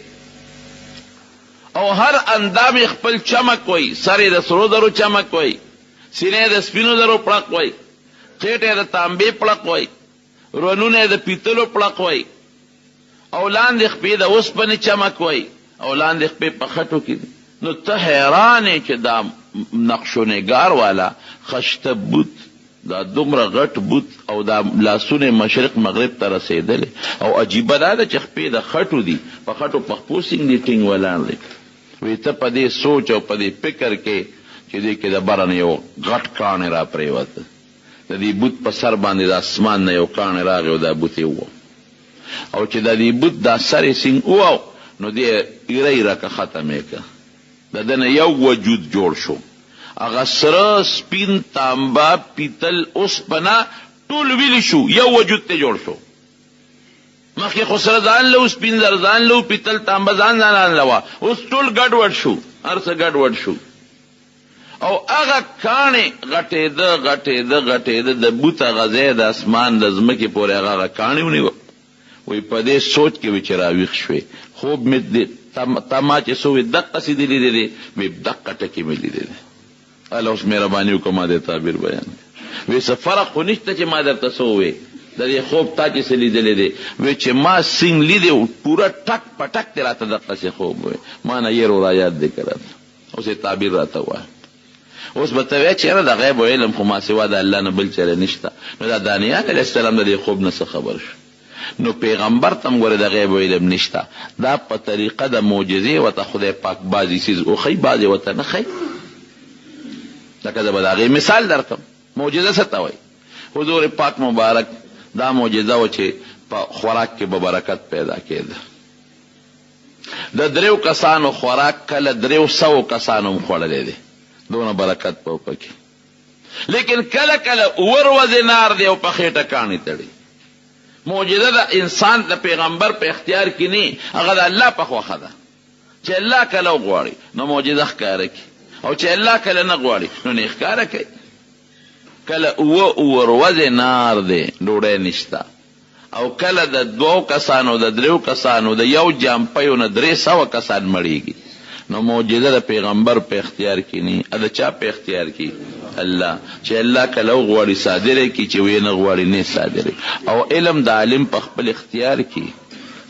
او هر اندام یې خپل چمک وی، سر یې د سرو زرو چمک وی، سینې د سپینو زرو پړق وی، خېټه د تانبې پړق وی، رونونه د پیتلو پړق وی، او لاندې خپې د اوسپنې چمک وی، او لاندې خپې په خټو کې دي. نو ته حیران یې چې دا نقش و نگار والا خشته بوت، دا دومره غټ بوت، او دا لاسونه مشرق مغرب ته رسېدلی، او عجیبه دا ده چې خپې د خټو دي، په خټو پخپو څنګه ټینګ ولاړ دی. وی ته په دې سوچ او په دې فکر کې چې دې کې د بره نه یو غټ کاڼی را پرېوته، د دې بوت په سر باندې د اسمان نه یو کاڼی راغی او دا بوت یې وو، او چې د دې بوت دا سر یې څنګه وو نو دې ایره ایره که ختم یې که، د ده نه یو وجود جوړ شو، هغه سره سپین تانبه پیتل اوسپنه ټول ویلی شو، یو وجود ته جوړ شو. مخکې خو سره ځان له سپین زر ځان له پیتل تانبه ځان له وه، اوس ټول ګډوډ شو، هر څه ګډوډ شو، او هغه کاڼې غټېده غټېده غټېده، د بوت هغه ځای د اسمان د ځمکې پورې هغه کاڼې ونیوه. وی په دې سوچ کې وی چې راویښ شوې، خوب مې تا ما چې څه وی دقسې دې لیدې دی، وی دقه ټکې مې لیدې دی. الله اوس مهرباني وکړه ما دې تعبیر بیان کړي. وی څه فرق خو نشته چې ما درته څه ووی، د دې خوب تا چې څه لیدلی دی، وی چې ما څنګه لیدې پوره ټک په ټک دې راته دقسې خوب وی، ما نه یې رایات دی که راته. اوس یې تعبیر راته ووایه. اوس به ته وایې چې یاره د غیب و علم خو ما سوا د الله نه بل چېرې نشته. نو دا دانیال علیه السلام د دې خوب نه څه خبر شو. نو پیغمبر تم ګوره د غیب و علم نشته، دا په طریقه د معجزې ورته خدای پاک بعضې څیز وښیي، بعضې ورته نه ښیي. لکه زه به د هغې مثال درکړم. معجزه څه ته وایي؟ حضور پاک مبارک دا معجزه وه چې په خوراک کې به برکت پیدا کېده. د 3 کسانو خوراک کله 300 کسانو هم خوړلی دی، دونه برکت په پکې. لیکن کله کله 9 ورځې نار دی او په خېټه کاڼي تړي. معجزه د انسان د پیغمبر په اختیار کې نه، هغه د الله په خوښه ده. چې الله کله وغواړي نو معجزه ښکاره کړي، او چې الله کله نه غواړي نو نه ښکاره کوي. کله 9 ورځې نار دی، ډوډۍ نشته، او کله د 2 کسانو د 3 کسانو د یو جامپیو نه 300 کسان مړیږي. نو معجزه د پیغمبر په اختیار کې نه، د چا په اختیار کې؟ الله. چې الله کله غواړي صادره کی، چې وی نه غواړي نه صادره. او علم د عالم په خپل اختیار کې،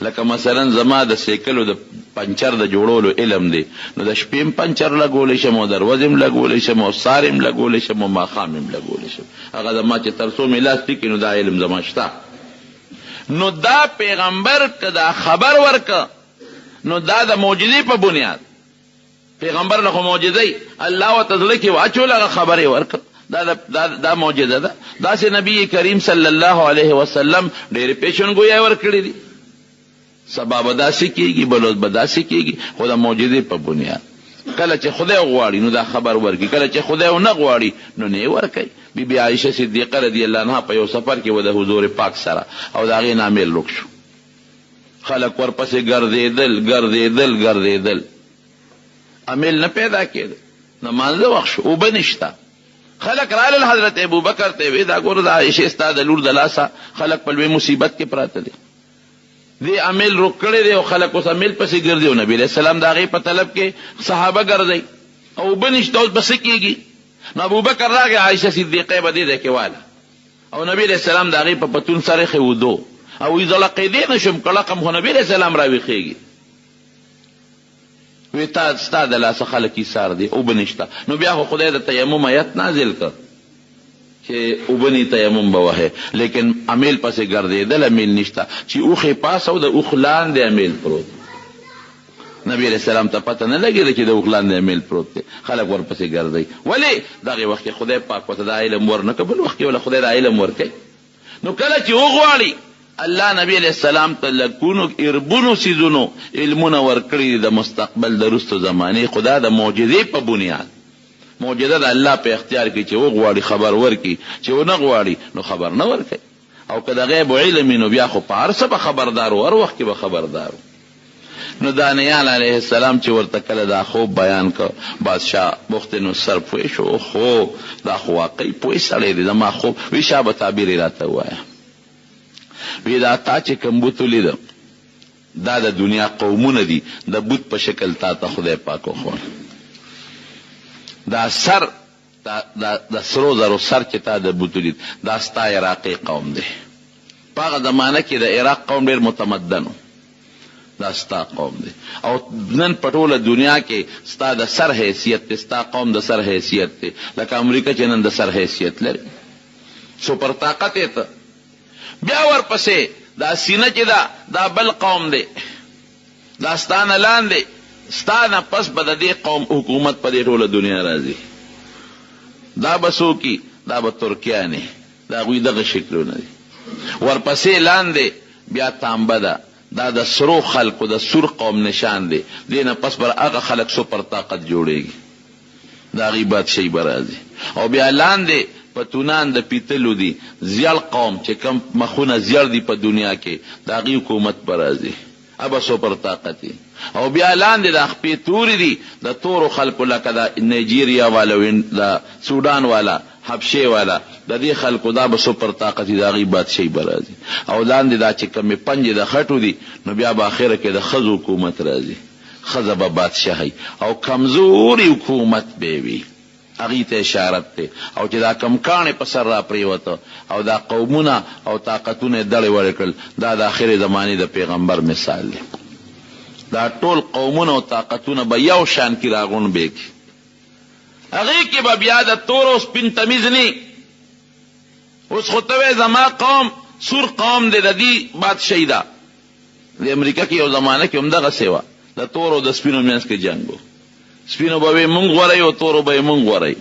لکه مثلا زما د سیکلو د پنچر د جوړولو علم دی، نو د شپې هم پنچر لګولی شم او د ورځې هم لګولی شم او سار هم لګولی شم او ماښام هم لګولی شم. هغه زما چې تر څو مې لاس ټیکي نو دا علم زما شته. نو دا پیغمبر که دا خبر ورکه نو دا د معجزې په بنیاد، پیغمبر له خو معجزې الله ورته زړه کې واچول، هغه خبرې ورکه، دا معجزه ده. داسې نبی کریم صلی الله علیه وسلم ډېرې پیشنګویۍ ورکړې دي، سبا به داسې کېږي، بلوز به داسې کېږي، خو د معجزې په بنیاد. کله چې خدای غواړي نو دا خبر ورکړي، کله چې خدای ونه غواړي نو نه یې ورکوي. بی بی عایشه صدیقه رضی الله عنها په یو سفر کې و د حضور پاک سره او د هغې نه امیل روک شو. خلک ورپسې ګرځېدل، امیل نه پیدا کېده، نمانځه وخت شو، اوبه نشته. خلک رالل حضرت ابوبکر ته وی دا ګوره د عایشې ستا د لور د لاسه خلک په لوی مصیبت کې پراته دي، دې امیل روک کړی دی او خلک اوس امیل پسې ګرځي او نبي علیہ السلام د هغې په طلب کې صحابه ګرځئ او اوبه نشته، اوس به څه کېږي؟ نو ابوبکر راغی، عایشه صدیقه به دې ځای کې واله او نبي علیہ السلام د هغې په پتون سر ایښی ودو او وی زه لقېدی نه شم کلقم، خو نبي علیہ السلام راویښېږي. وی تا ستا د لاسه خلک ایثار دی، اوبه نشته. نو بیا خو خدای د تیمم آیت نازل کړ چې اوبه نی تیمم به وهې، لیکن امیل پسې ګرځېدل، امیل نشته. چې اوښې پاس او د اوښ لاندې امیل پروت، نبی علیہ السلام ته پته نه لګېده چې د اوښ لاندې امیل پروت دی، خلک ورپسې ګرځئ. ولې؟ دغې وخت کې خدای پاک ورته دا علم ورنکړه، بل وخت کې وله خدای دا علم ورکوي. نو کله چې وغواړي الله نبی علیہ السلام ته لکونو اربونو سیزونو علمونه ورکړي د مستقبل د رستو زمانې، خدا د معجزې په بنیاد. معجزه د الله په اختیار کې چې وغواړي خبر ورکړي، چې ونه غواړي نو خبر نه ورکوي. او که د غیب علم نو بیا خو په هر څه به خبردار و، هر وخت کې به خبردار و. نو دانیال علیه السلام چې ورته کله دا خوب بیان که، بادشاه بخت نصر پوه شو، خو دا خو واقعي پوه سړی دی، زما خوب وی شا به تعبیر یې راته ووایه. وی دا تا چې کوم بوت ولیده دا د دنیا قومونه دي، د بوت په شکل تا ته خدای پاک وښود. دا سر د سرو زرو سر چې تا د بوت ولید دا ستا عراقي قوم دی. په هغه زمانه کې د عراق قوم ډېر متمدن و، دا ستا قوم دی. او نن په ټوله دنیا کې ستا د سر حیثیت دی، ستا قوم د سر حیثیت دی، لکه امریکا چې نن د سر حیثیت لري، سپر طاقت یې ته. بیا ورپسې دا سینه چې دا بل قوم دی، دا ستا نه لاندې، ستا نه پس به د دې قوم حکومت په دې ټوله دنیا راځي. دا به څوکي، دا به ترکیانې، دا هغوی دغه شکلونه دي. ورپسې لاندې بیا تانبه ده، دا د سرو خلقو د سور قوم نشان دی. دې نه پس بر هغه خلق سپر طاقت جوړېږي، د هغې بادشاهي به راځي. او بیا لاندې پتونان د پیتلو دي، زیړ قوم چې کم مخونه زیړ دي په دنیا کې، د هغې حکومت به راځي، ابه سپر طاقت دي. او بیا لاندې د خپې تورې دي، د تورو خلکو لکه د نایجیریا والا، د سودان والا، حبشې والا، د دې خلکو دا به سپر طاقت دي، د هغې بادشاهي به راځي. او لاندې دا چې کومې پنجې د خټو دي، نو بیا به اخره کې د ښځو حکومت راځي، ښځه به بادشاهي او کمزوري حکومت به وي، هغې ته اشارت دی. او چې دا کم کاڼې په سر را پرېوته او دا قومونه او طاقتونه یې دړې وړې کړل، دا د آخرې زمانې د پیغمبر مثال دی. دا ټول قومونه او طاقتونه به یو شان کې راغونډ کړي، هغې کې به بیا د تور او سپین تمیز نه. اوس خو ته وایې زما قوم سور قوم دی، د دې بادشاهي ده. د امریکا کې یو زمانه کې همدغسې وه، د تور او د سپینو منځ کې جنګ و، سپینو به وی مونږ غوره او تورو به یې مونږ غوره.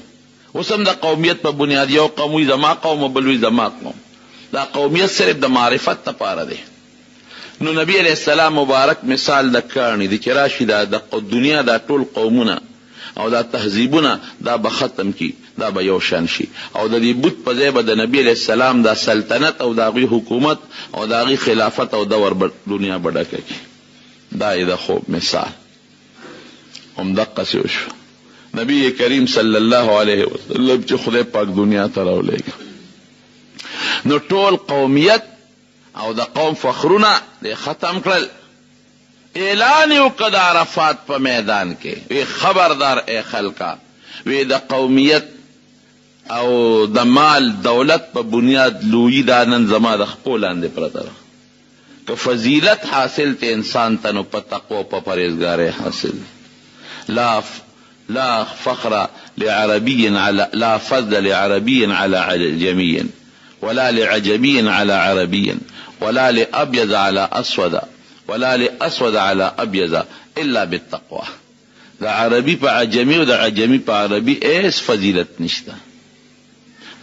اوس هم د قومیت په بنیاد یو قوم وي زما قوم او بل وي زما قوم. دا قومیت صرف د معرفت دپاره دی. نو نبی علیہ السلام مبارک مثال د کاڼي دی چې راشي د دنیا دا ټول قومونه او دا تهذیبونه دا به ختم کی، دا به یو شان شي. او د دې بت په ځای به د نبی علیہ السلام دا سلطنت او د هغوی حکومت او د هغوی خلافت او دور دنیا به ډکه کړي. دا یې د خوب مثال همدقسې وشو. نبی کریم صلی الله علیه وسلم چې خدای پاک دنیا ته راولېږه، نو ټول قومیت او د قوم فخرونه دی ختم کړل. اعلان یې وکړه د عرفات په میدان کې، وی خبردار ای خلکا، وی د قومیت او د مال دولت په بنیاد لویي دا نن زما د خپو لاندې پرته ده. کہ فضیلت حاصل تے انسان تنو پا تقوی پا پرہیزگاری حاصل. لا فخر لعربی لا فضل لعربی على عجمی ولا لعجمی على عربی ولا لأبيض على أسود ولا لأسود على أبيض إلا بالتقوى. دا عربی پا عجمی و دا عجمی پا عربی ایس فضیلت نشتا.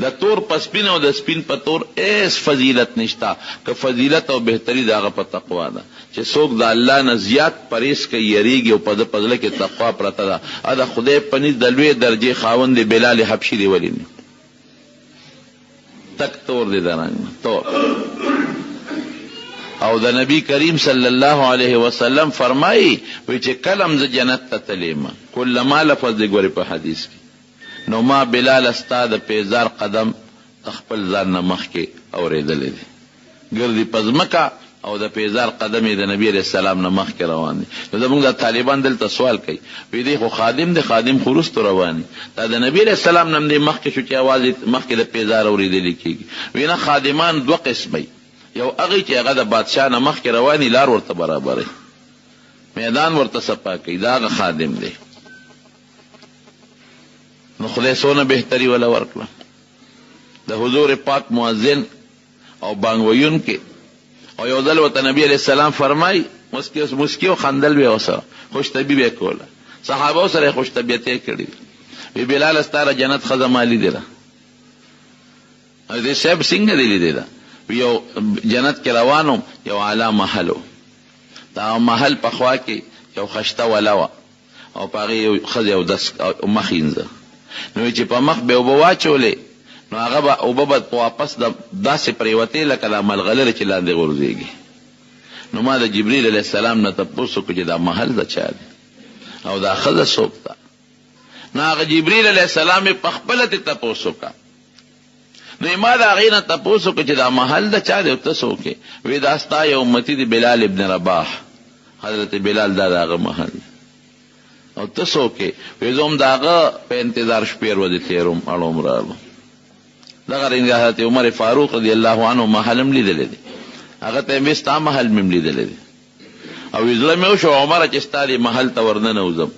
دا تور پا سپین و دا سپین پا تور ایس فضیلت نشتا کہ فضیلت و بہتری دا پا تقوی دا چه سوک دا اللہ نا زیاد پریس که یریگی و پا دا پزلے کے تقوی پرتا دا ادا خدای پنیز دلوی درجے خاون دے بلال حبشی دے ولی نی تک تور دے درانگ تور. او دا نبی کریم صلی اللہ علیہ وسلم فرمائی ویچے کلم ز جنت تا تلیما کل ما لفظ دے گوری پا حدیث کی نو ما بلال استا دا پیزار قدم تخپل زار نمخ کے اور ایدلے دے گردی پزمکا او دا پیزار قدمی دا نبی علیہ السلام نمخ کے روان دی. نو دا مونگ دا طالبان دل تا سوال کئی وی دی خو خادم دے خادم خروس تو روانی دا نبی علیہ السلام نم دے مخ کے شوچی آوازی مخ کے دا پیزار اور ایدلے کی گی وینا خادمان دو قسمی یو اغی چی اغا دا بادشاہ نمخ کے روانی لار ورطا برابر میدان ورطا سپا کئی دا اغا خادم دے. نو خدای سونا بہتری والا ورکلا دا حضور پاک مؤذن او بانگویون کے او یو دل وطا نبی علیہ السلام فرمائی مسکی و خندل بے اوسا خوش طبی بے کولا صحابہ سر خوش طبیعتے کردی وی بلال استارا جنت خزمالی دے را دے سیب سنگ دیلی دے دا یو جنت کے روانو یو علا محلو دا محل پخوا کی یو خشتا ولاوا او پاگی یو خز یو دس مخینزا نو چی پا مخ بے اوبوا چولے نو آغا با اوبابت واپس دا سی پریوتے لکا دا ملغلر چی لاندے غرزے گی. نو ما دا جبریل علیہ السلام نا تپوسو کچی دا محل دا چا دے او دا خز سوکتا نو آغا جبریل علیہ السلام پخپلت تپوسو کا نو ما دا غینا تپوسو کچی دا محل دا چا دے او تسو کے وی داستا یا امتی دی بلال ابن رباح حضرت بلال دا آغا محل او تسو کے ویزوم داغا پہ انتظار شپیر ودی تیروم اڑوم رالو داغا رنگی حضرت عمر فاروق رضی اللہ عنہ محلم لی دلے دی اگا تیمیستا محل مم لی دلے دی او ازلمی شو عمر چستا دی محل تورنن اوزم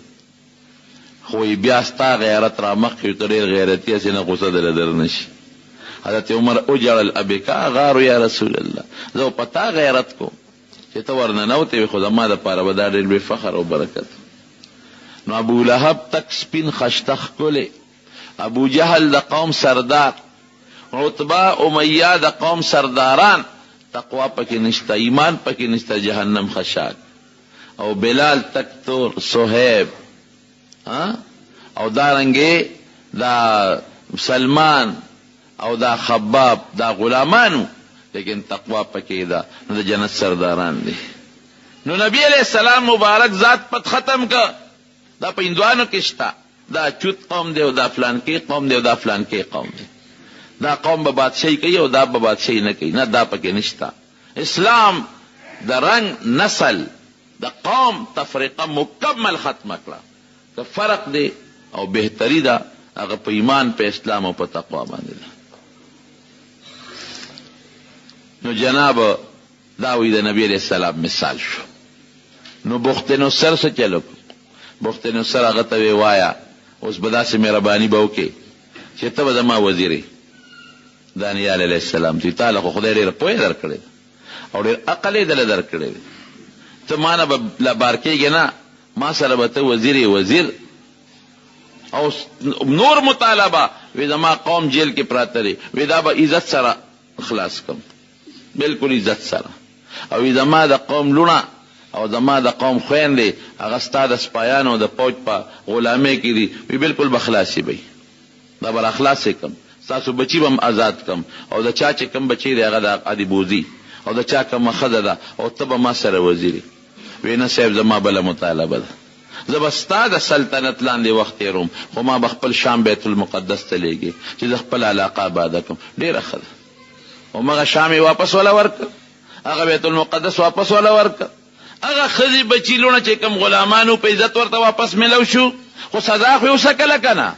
خوی بیاستا غیرت را مخی تریر غیرتی اسینا قصد لدرنش حضرت عمر اجرل ابکا غارو یا رسول اللہ زو پتا غیرت کو چی تورننو تیوی خود اما دا پارا بدا دیر بی فخر و برکت. نو ابو لہب تک سپین خشتخ کولے ابو جہل دا قوم سردار عتبہ امیہ دا قوم سرداران تقوی پکی نشتا ایمان پکی نشتا جہنم خشاک او بلال تک تور صہیب او دارنگے دا سلمان او دا خباب دا غلامانو لیکن تقوی پکی دا جنت سرداران دے. نو نبی علیہ السلام مبارک ذات پت ختم کا دا پا اندوانو کشتا دا چوت قوم دے و دا فلان کے قوم دے و دا فلان کے قوم دے دا قوم با بادشاہی کئی و دا با بادشاہی نکی نا دا پا کے نشتا. اسلام دا رنگ نسل دا قوم تفریقہ مکمل ختم اکلا دا فرق دے او بہتری دا اگر پا ایمان پا اسلام و پا تقوی باندے دا. نو جناب داوی دا نبی علیہ السلام مثال شو. نو بخت نصر سے چلو بخت نصر اغتوی وایا اس بدا سے مہربانی باو کے چیتا بدا ما وزیری دانیال علیہ السلام تی تالا خو خدای ریر پوئی در کرده اور ریر اقلی دل در کرده تو مانا لبارکی گی نا ما سر بتا وزیری وزیر او نور مطالبہ ویدا ما قوم جیل کے پراتری ویدا با عزت سر اخلاص کم بالکل عزت سر او ویدا ما دا قوم لونا او زما دا قوم خوین دی اغستا دا سپایانو دا پوچ پا غلامے کی دی وی بالکل بخلاصی بی دا بر اخلاصی کم ستاسو بچی بم آزاد کم او دا چا چی کم بچی دی اغا دا عدی بوزی او دا چا کم خدا دا او تبا ما سر وزیری وینا صاحب زما بلا مطالبه دا زبستا دا سلطنت لاندی وقت روم خو ما بخپل شام بیت المقدس تلیگی چی دا خپل علاقہ بادا کم دیر خدا و مغا شامی واپس والا ورک اغا بیت المقدس واپس والا ورک اگا خزی بچی لونا چے کم غلامانو پہ عزت ورطا واپس ملو شو خو سزا خوی اسا کلکنا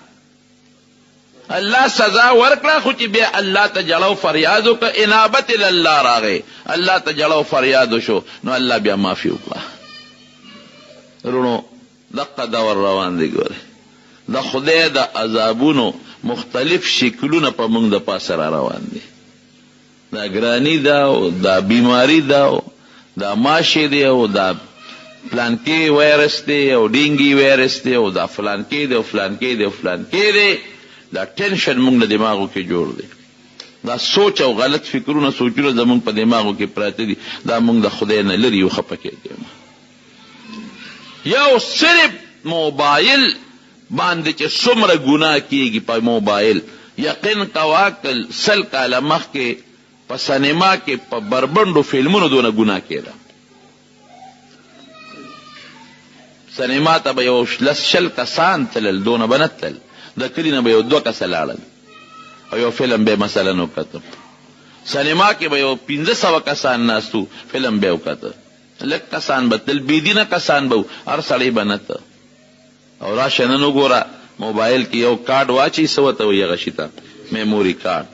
الله سزا ورکړه خو چې بیا الله ته جړو فریاد وکړه انابت الله راغی الله ته جړو فریاد شو نو الله بیا معافي وکړه. رونو دقه دور روان دی ګوره د خدای د عذابونو مختلف شکلونه په موږ د پاسه را روان دي. دا ګرانی دا او دا بیماری دا او دا ماشي دی او دا پلانکی وایرس دی او ډینګي وایرس دی او دا فلانکی دی او فلانکی دی او فلانکی دی. دا ټینشن موږ د دماغو کې جوړ دی. دا سوچ او غلط فکرونه سوچونه زموږ په دماغو کې پراته دي. دا موږ د خدای نه لري یو خفه کېږي. یو صرف موبایل باندې چې څومره ګناه کېږي په موبایل یقین کوا که 100 کاله مخکې په سینما کې په بربنډو فلمونو دونه ګناه کېده. سینما ته به یو 100 کسان تلل دونه به نه تلل. د کلي نه به یو 2 کسه لاړل او یو فلم به مثلا وکته. سینما کې به یو 1500 کسان ناستو فلم به وکته. لږ کسان به تل بېدینه کسان به هر سړی به نه ته. او راشه نن وګوره موبایل کې یو کارډ واچي څه ورته وایي هغه شي ته میموري کارډ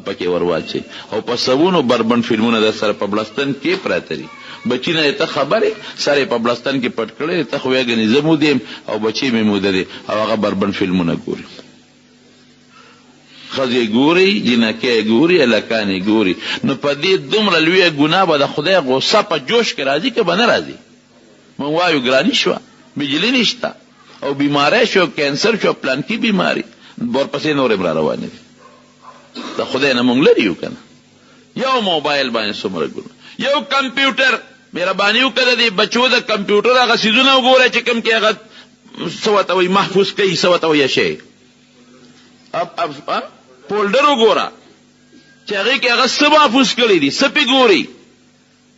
پکې ور واچي او په سوونو بربند فلمونه در سره په بلستان کې پراته دي. بچی نه ته خبرې سره په بلستان کې پټ کړی ته خو یې زه مودیم او بچی مې موده دی او هغه بربند فلمونه ګوري. ښځې ګوري جنکۍ ګوري هلکانې ګوري. نو په دې دومره لویه ګناه به د خدای غصه په جوش کې راځي که به نه راځي؟ موږ وایو ګراني شوه بجلي نشته او بیماری شو کینسر شو پلانکی بیماری ورپسې نورې را روانې دي. د خدای نه مونږ لري یو که نه. یو موبایل باندې څومره ګناه. یو کمپیوټر مهرباني وکړه د بچو د کمپیوټر هغه څیزونه وګوره چې کوم کې هغه څه ورته وایي محفوظ کوي څه ورته وایي شی فولډر وګوره چې هغې کې هغه څه محفوظ کړي دي څه پې ګوري.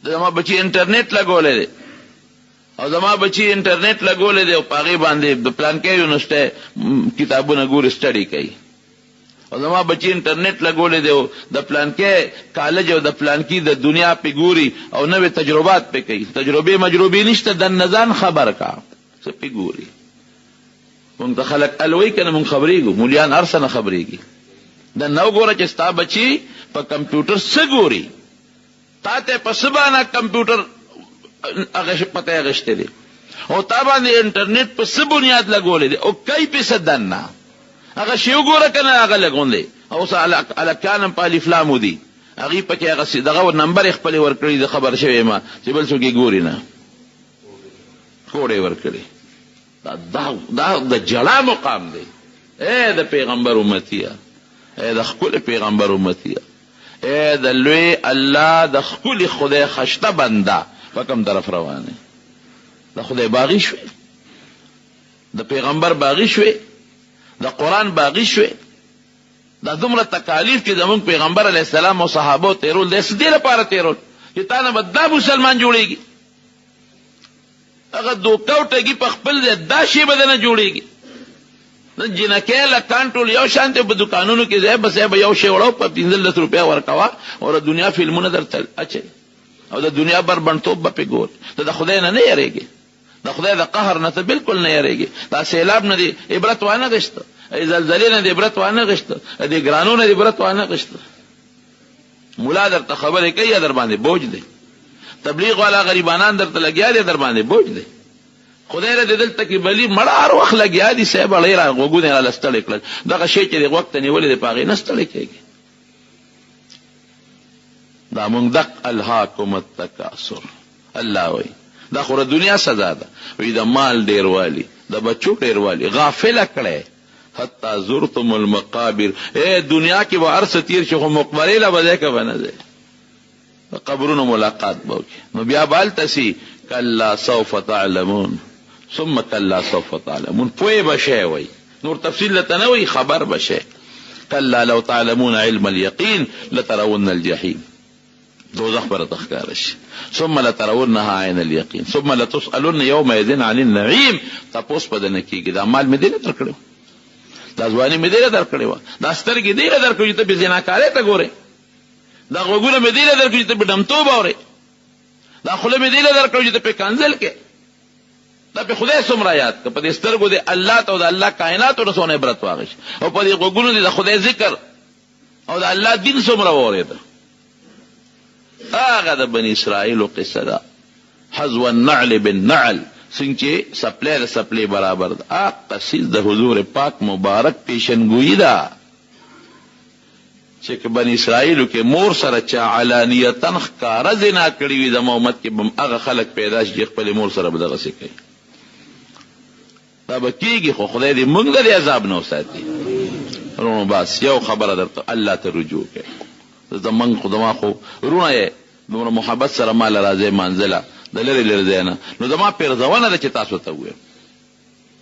زما بچي انټرنیټ لګولی دی او زما بچی انټرنیټ لګولې دی او په هغې باندې د پلانکۍ یونیورسټۍ کتابونه ګوري سټډي کوي. او زما بچی انټرنیټ لګولې دی او د پلانکۍ کالج او د پلانکي د دنیا پې ګوري او نوې تجربات پې کوي. تجربې مجربې نشته دننه ځان خبر کا څه پې ګوري. مونږ ته خلک الوی که نه مونږ خبرېږو مولیان هر څه نه خبرېږي. دننه وګوره چې ستا بچي په کمپیوټر څه ګوري. تا ته په څه باندې کمپیوټر پته اغشته دی او تا باندې انټرنیټ په څه بنیاد لګولې دی او کوي په څه دننه هغه شی وګوره که نه هغه لګولی او اوس هلکان هم په الف لامو دي هغې پکې هغه دغه نمبر یې خپلې ورکړي د خبر شوی یم چې بل څوک یې ګوري نه کوډ یې ورکړي. دا د جړا مقام دی. ای د پیغمبر امتیه ای د ښکلي پیغمبر امتیه ای د لوی الله د ښکلي خدای خشته بنده په کوم طرف روانه. د خدای باغی شوی د پیغمبر باغی شوی د قرآن باغی شوی. دا دومره تکالیف چې زمونږ پیغمبر علیه السلام او صحابو تیرول دی څه دې لپاره تیرول چې تا نه به دا مسلمان جوړېږي. هغه دوکه او ټګي په خپل ځای دا شی به نه جوړېږي. جنکۍ لکان ټول یو شان دی په دوکانونو کې ځای بس به یو شی وړو په 15 روپیا ورکوه او د دنیا فلمونه درته اچوي او د دنیا بربنډتوب به پې ګوري. ته د خدای نه یېرېږي د خدای د قهر نه ته بالکل نه یېرېږي. دا سیلاب نه دې عبرت وانه غشته زلزلې نه دې عبرت وانه غشته دې ګرانو نه دې عبرت وانه غشته. ملا درته خبرې کوي یا در باندې بوج دی. تبلیغ والا غریبانان درته لګیا دي در باندې بوج دی. خدای له دې دلته کې بلی مړه هر وخت لګیا دي صاحب اړې را غوږونه یې راله ستړی کړل. دغه شی چې دې غوږ ته نیولې دی په هغې نه ستړی کېږي. دا مونږ دق الهاکم التکاثر الله وایي دا خو د دنیا سزا ده. وایي د مال ډېروالي د بچو ډېروالي غافله کړی حتی زرتم المقابر. دنیا کې به هر څه تیر شي خو مقبرې له به ځای که به نه ځای د قبرونو ملاقات به وکړي. نو بیا به هلته سي کلا سوف تعلمون ثم کلا سوف تعلمون پوی به شی وایي نور تفصیل لته نه وایي خبر به شی. کلا لو تعلمون علم اليقین لترون الجحیم دوزخ به راته ښکاره شي. ثم لترونها عین الیقین ثم لتسألن یومئذ عن النعیم. تپوس به درنه کېږي دا مال مې دې نه درکړی و دا ځواني مې دې نه درکړې وه دا سترګې دې نه درکړې چې ته بې زناکارۍ ته ګورې دا غوږونه مې دې نه درکړې چې ته په ډمتوب اورې دا خوله مې دې نه درکړې چې ته په کنځل کې دا الله په خدای څومره یاد که په دې سترګو د الله ته او د الله کائناتو نه څونه عبرت واخیست او په دې غوږونو د خدای ذکر او د الله دین څومره واورېده. هغه د بني اسرائیلو قصه ده. حذو النعل بالنعل، څنګه چې سپلی د سپلی برابر ده. هغه څیز د حضور پاک مبارک پیشنګویي ده چې که بني اسرائیلو کې مور سره چا علانیتا ښکاره زنا کړي وي زما امت کې به هغه خلک پیدا شي چې خپلې مور سره به دغسې کوي. دا به کېږي خو خدای دې موږ د دې عذاب نه وساتي. ورونو بس یو خبره درته الله ته رجوع کوي. زمونږ خو زما خو ورونه یې دومره محبت سره ما له راځئ منزله د لرې لرې ځای نه، نو زما پیرزونه ده چې تاسو ته ووایم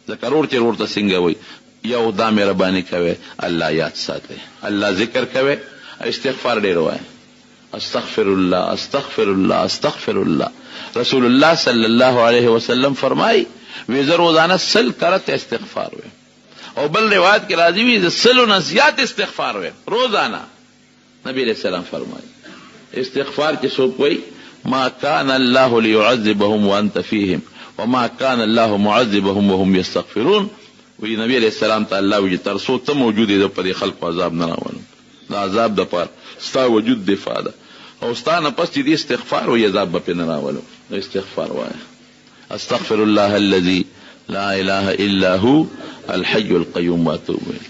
ځکه رور چې رور ته څنګه وایي یو دا مهرباني کوئ الله یاد ساتئ، الله ذکر کوئ، استغفار ډېر وایئ. استغفر الله استغفر الله استغفر الله. رسول الله صلی الله علیه وسلم فرمایي وی زه روزانه 100 کرته استغفار وایم او بل روایت کې راځي وی زه 100 نه زیات استغفار وایم روزانه. نبی علیہ السلام فرمایي استغفار کې څوک وایي ما كان الله ليعذبهم وانت فيهم وما كان الله معذبهم وهم يستغفرون. وی نبی علیہ السلام ته الله وی تر څو ته موجود دې په دې خلق عذاب نه راولم، دا عذاب د پاره ستا وجود دفاع ده او ستا نه پس دې استغفار او عذاب به نه راولم. استغفار وایه. استغفر الله الذي لا اله الا هو الحي القيوم واتوب اليه.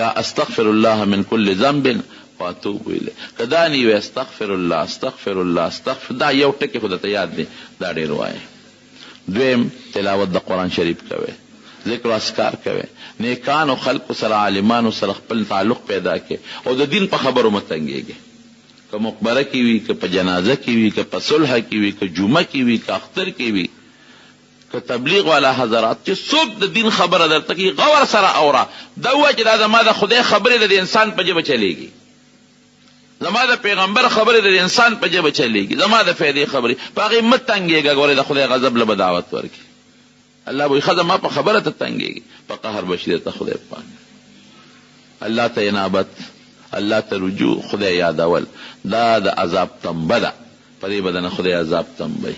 یا استغفر الله من كل ذنب واتوب الیه. کدانی وی استغفر الله استغفر الله استغفر، دا یو ټکی خو ته یاد دی، دا ډېر وایه. دویم تلاوت د قرآن شریف کوي، ذکر و اذکار کوي، نیکانو خلق سره عالمانو سره خپل تعلق پیدا کړي او د دین په خبرو متنګېږي. که مقبره کې وي، که په جنازه کې وي، که په صلح کې وي، که جمعه کې وي، که اختر کې وي، که تبلیغ والا حضرات چې څوک د دین خبره درته کوي غور سره اوره. دا ووایه چې دا زما د خدای خبرې د انسان په ژبه چلېږي، زما د پیغمبر خبرې د انسان په ژبه چلېږي، زما د فایدې خبرې په هغې مه تنګېږه. ګورې د خدای غضب له به دعوت ورکړي. الله به ښه زما په خبره ته تنګېږي، په قهر به شي درته خدای پاک. الله ته انابت، الله ته رجوع، خدای یادول دا د عذاب تنبه ده. په دې به د نه خدای عذاب تنبوي.